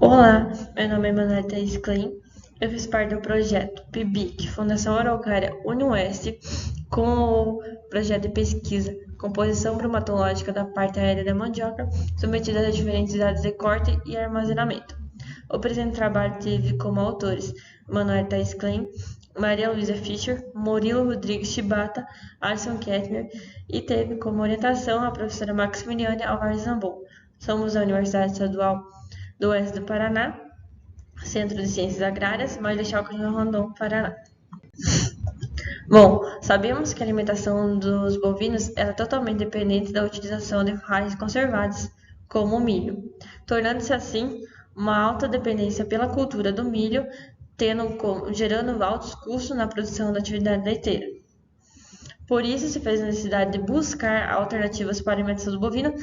Olá, meu nome é Manuela Thaís Klein. Eu fiz parte do projeto PIBIC, Fundação Araucária UniOeste, com o projeto de pesquisa Composição Bromatológica da parte aérea da mandioca, submetida a diferentes idades de corte e armazenamento. O presente trabalho teve como autores Manuela Thaís Klein, Maria Luísa Fischer, Murilo Rodrigues Chibata, Alisson Kettner e teve como orientação a professora Maximiliane Alvares Zambon. Somos da Universidade Estadual do Oeste do Paraná, Centro de Ciências Agrárias, Marechal Cândido Rondon, Paraná. Bom, sabemos que a alimentação dos bovinos é totalmente dependente da utilização de raízes conservadas, como o milho, tornando-se assim uma alta dependência pela cultura do milho, gerando altos custos na produção da atividade leiteira. Por isso, se fez a necessidade de buscar alternativas para a alimentação do bovino,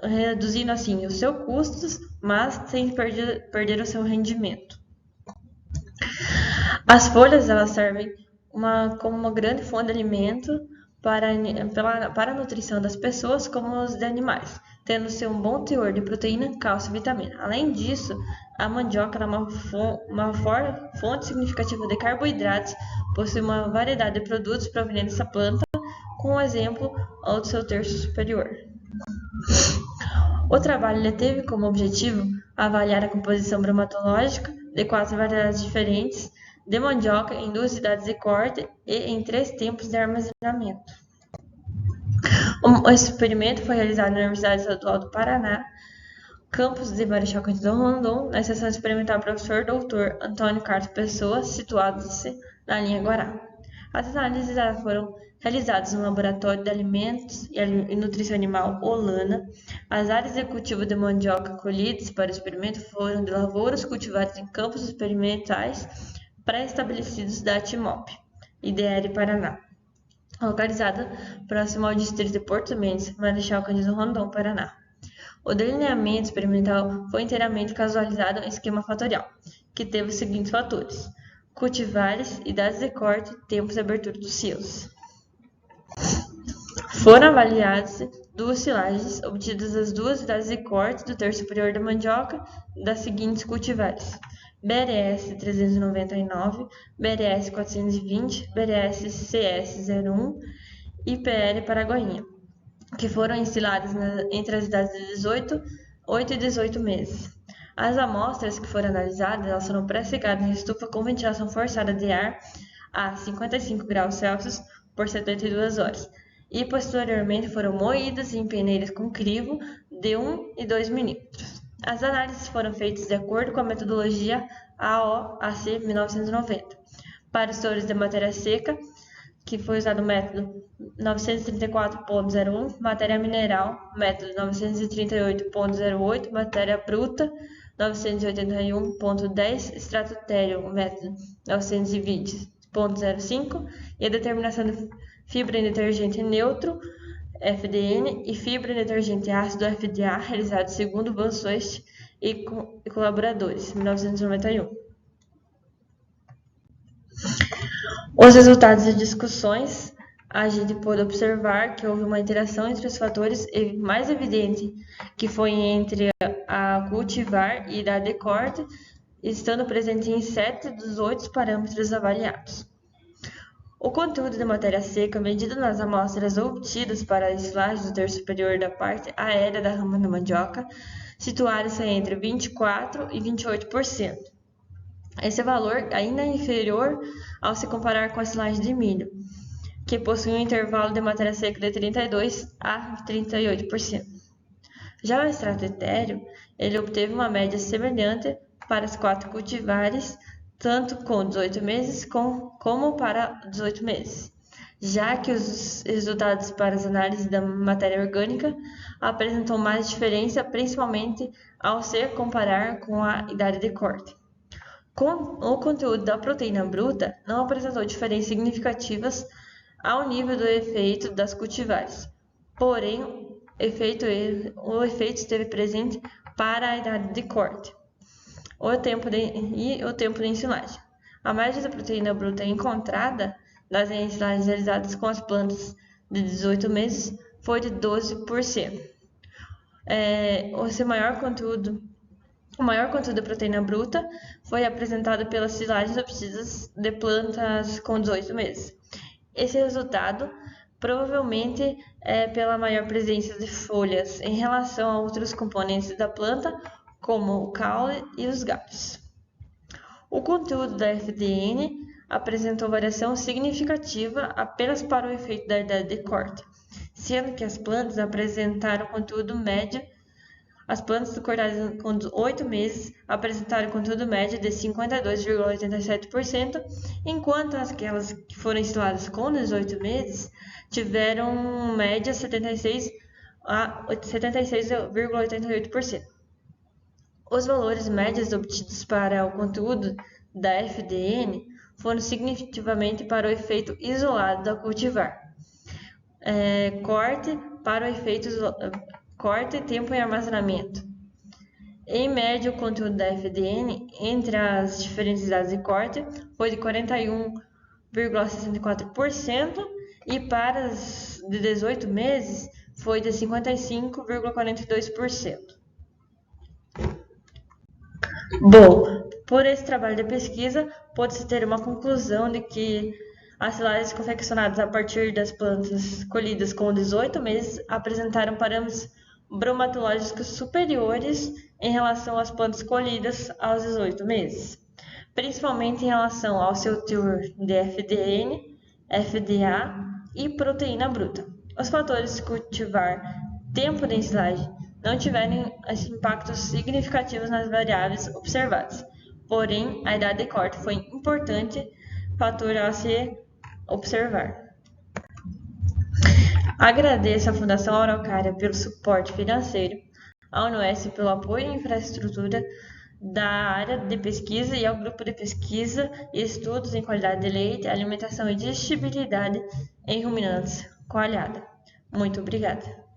reduzindo assim os seus custos, mas sem perder o seu rendimento. As folhas elas servem como uma grande fonte de alimento para a nutrição das pessoas como os de animais, tendo-se um bom teor de proteína, cálcio e vitamina. Além disso, a mandioca é uma fonte significativa de carboidratos, possui uma variedade de produtos provenientes dessa planta, com um exemplo ao do seu terço superior. O trabalho teve como objetivo avaliar a composição bromatológica de 4 variedades diferentes de mandioca em 2 idades de corte e em 3 tempos de armazenamento. O experimento foi realizado na Universidade Estadual do Paraná, campus de Marechal Cândido Rondon, na estação experimental professor Dr. Antônio Carlos Pessoa, situado-se na linha Guará. As análises foram realizadas no Laboratório de Alimentos e Nutrição Animal Holana. As áreas de cultivo de mandioca colhidas para o experimento foram de lavouras cultivadas em campos experimentais pré-estabelecidos da Timop, IDR Paraná, localizada próximo ao distrito de Porto Mendes, Marechal Cândido Rondon, Paraná. O delineamento experimental foi inteiramente casualizado em esquema fatorial, que teve os seguintes fatores: cultivares, idades de corte, tempos de abertura dos silos. Foram avaliadas 2 silagens obtidas das 2 idades de corte do terço superior da mandioca das seguintes cultivares: BRS 399, BRS 420, BRS CS01 e PL Paraguainha, que foram ensiladas entre as idades de 8 e 18 meses. As amostras que foram analisadas elas foram pré-secadas em estufa com ventilação forçada de ar a 55 graus Celsius por 72 horas e posteriormente foram moídas em peneiras com crivo de 1 e 2 milímetros. As análises foram feitas de acordo com a metodologia AOAC 1990. Para estouros de matéria seca, que foi usado o método 934.01, matéria mineral, método 938.08, matéria bruta, 981.10, extrato térreo, método 920.05 e a determinação de fibra em detergente neutro, FDN, e fibra em detergente ácido, FDA, realizado segundo Van Soest e colaboradores, 1991. Os resultados das discussões, a gente pôde observar que houve uma interação entre os fatores mais evidente, que foi entre a cultivar e idade de corte, estando presente em 7 dos 8 parâmetros avaliados. O conteúdo de matéria seca, medido nas amostras obtidas para a estilagem do terço superior da parte aérea da rama da mandioca, situaram-se entre 24% e 28%. Esse valor ainda é inferior ao se comparar com a silagem de milho, que possui um intervalo de matéria seca de 32% a 38%. Já o extrato etéreo, ele obteve uma média semelhante para as 4 cultivares, tanto com 18 meses como para 18 meses, já que os resultados para as análises da matéria orgânica apresentam mais diferença, principalmente ao se comparar com a idade de corte. O conteúdo da proteína bruta não apresentou diferenças significativas ao nível do efeito das cultivares, porém o efeito esteve presente para a idade de corte e o tempo de ensilagem. A média da proteína bruta encontrada das ensilagens realizadas com as plantas de 18 meses foi de 12%. Esse maior conteúdo O maior conteúdo de proteína bruta foi apresentado pelas silagens obtidas de plantas com 18 meses. Esse resultado provavelmente é pela maior presença de folhas em relação a outros componentes da planta, como o caule e os galhos. O conteúdo da FDN apresentou variação significativa apenas para o efeito da idade de corte, sendo que as plantas apresentaram conteúdo médio. As plantas cortadas com 8 meses apresentaram conteúdo médio de 52,87%, enquanto aquelas que foram instaladas com 18 meses tiveram média 76,88%. Os valores médios obtidos para o conteúdo da FDN foram significativamente para o efeito isolado da cultivar. Corte para o efeito corte, tempo e armazenamento. Em média, o conteúdo da FDN entre as diferentes idades de corte foi de 41,64% e para as de 18 meses foi de 55,42%. Bom, por esse trabalho de pesquisa, pode-se ter uma conclusão de que as silagens confeccionadas a partir das plantas colhidas com 18 meses apresentaram parâmetros bromatológicos superiores em relação às plantas colhidas aos 18 meses, principalmente em relação ao seu teor de FDN, FDA e proteína bruta. Os fatores cultivar, tempo de ensilagem não tiveram impactos significativos nas variáveis observadas, porém a idade de corte foi um importante fator a se observar. Agradeço à Fundação Araucária pelo suporte financeiro, à UniOeste pelo apoio à infraestrutura da área de pesquisa e ao grupo de pesquisa e estudos em qualidade de leite, alimentação e digestibilidade em ruminantes coalhada. Muito obrigada.